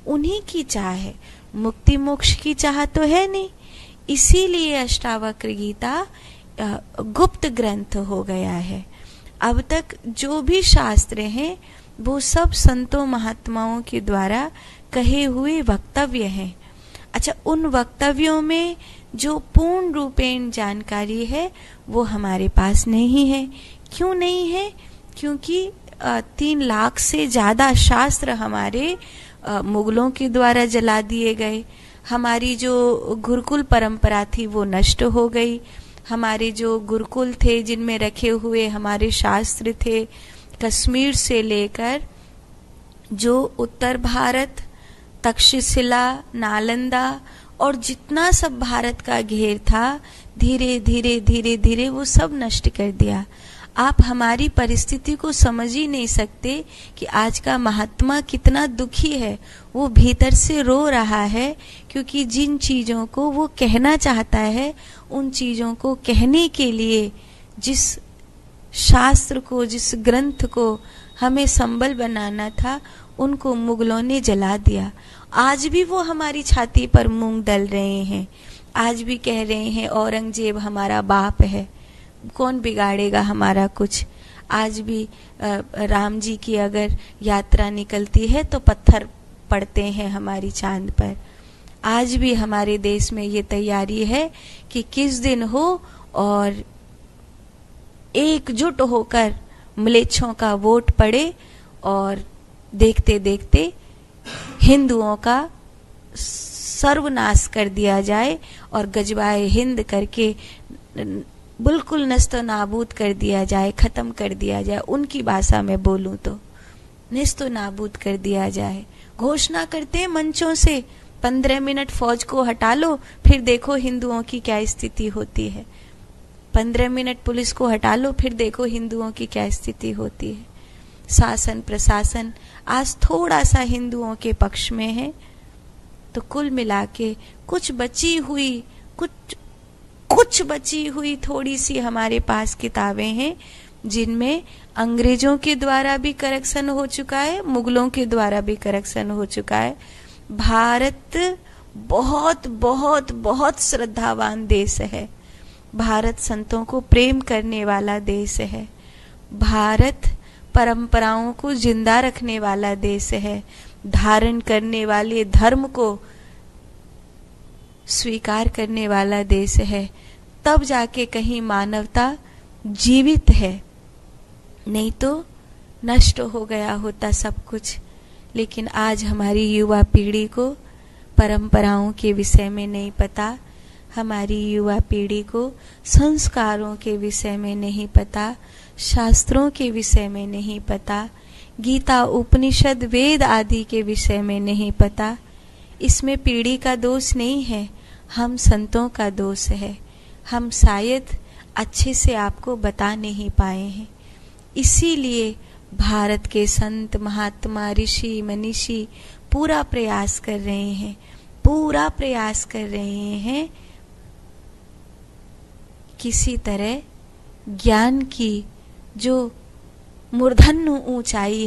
उन्हीं की चाह है, मुक्ति मोक्ष की चाह तो है नहीं। इसीलिए अष्टावक्र गीता गुप्त ग्रंथ हो गया है। अब तक जो भी शास्त्र हैं वो सब संतों महात्माओं के द्वारा कहे हुए वक्तव्य हैं। अच्छा, उन वक्तव्यों में जो पूर्ण रूपेण जानकारी है वो हमारे पास नहीं है। क्यों नहीं है? क्योंकि 3 लाख से ज्यादा शास्त्र हमारे मुगलों के द्वारा जला दिए गए। हमारी जो गुरुकुल परंपरा थी वो नष्ट हो गई। हमारे जो गुरुकुल थे जिनमें रखे हुए हमारे शास्त्र थे, कश्मीर से लेकर जो उत्तर भारत, तक्षशिला, नालंदा और जितना सब भारत का घेर था, धीरे धीरे धीरे धीरे वो सब नष्ट कर दिया। आप हमारी परिस्थिति को समझ ही नहीं सकते कि आज का महात्मा कितना दुखी है। वो भीतर से रो रहा है क्योंकि जिन चीजों को वो कहना चाहता है, उन चीजों को कहने के लिए जिस शास्त्र को, जिस ग्रंथ को हमें संबल बनाना था, उनको मुगलों ने जला दिया। आज भी वो हमारी छाती पर मूंग दल रहे हैं। आज भी कह रहे हैं औरंगजेब हमारा बाप है, कौन बिगाड़ेगा हमारा कुछ। आज भी राम जी की अगर यात्रा निकलती है तो पत्थर पड़ते हैं हमारी चांद पर। आज भी हमारे देश में ये तैयारी है कि किस दिन हो और एकजुट होकर म्लेच्छों का वोट पड़े और देखते देखते हिंदुओं का सर्वनाश कर दिया जाए और गजवाए हिंद करके बिल्कुल नस्तो नाबूद कर दिया जाए, खत्म कर दिया जाए। उनकी भाषा में बोलूं तो नस्तो नाबूद कर दिया जाए। घोषणा करते हैं मंचों से 15 मिनट फौज को हटा लो, फिर देखो हिंदुओं की क्या स्थिति होती है। 15 मिनट पुलिस को हटा लो, फिर देखो हिंदुओं की क्या स्थिति होती है। शासन प्रशासन आज थोड़ा सा हिंदुओं के पक्ष में है। तो कुल मिला के कुछ बची हुई थोड़ी सी हमारे पास किताबें हैं जिनमें अंग्रेजों के द्वारा भी करेक्शन हो चुका है, मुगलों के द्वारा भी करेक्शन हो चुका है। भारत बहुत बहुत बहुत श्रद्धावान देश है। भारत संतों को प्रेम करने वाला देश है। भारत परंपराओं को जिंदा रखने वाला देश है। धारण करने वाले धर्म को स्वीकार करने वाला देश है। तब जाके कहीं मानवता जीवित है, नहीं तो नष्ट हो गया होता सब कुछ। लेकिन आज हमारी युवा पीढ़ी को परंपराओं के विषय में नहीं पता, हमारी युवा पीढ़ी को संस्कारों के विषय में नहीं पता, शास्त्रों के विषय में नहीं पता, गीता उपनिषद वेद आदि के विषय में नहीं पता। इसमें पीढ़ी का दोष नहीं है, हम संतों का दोष है। हम शायद अच्छे से आपको बता नहीं पाए हैं। इसीलिए भारत के संत महात्मा ऋषि मनीषी पूरा प्रयास कर रहे हैं किसी तरह ज्ञान की जो मूर्धन्य ऊंचाई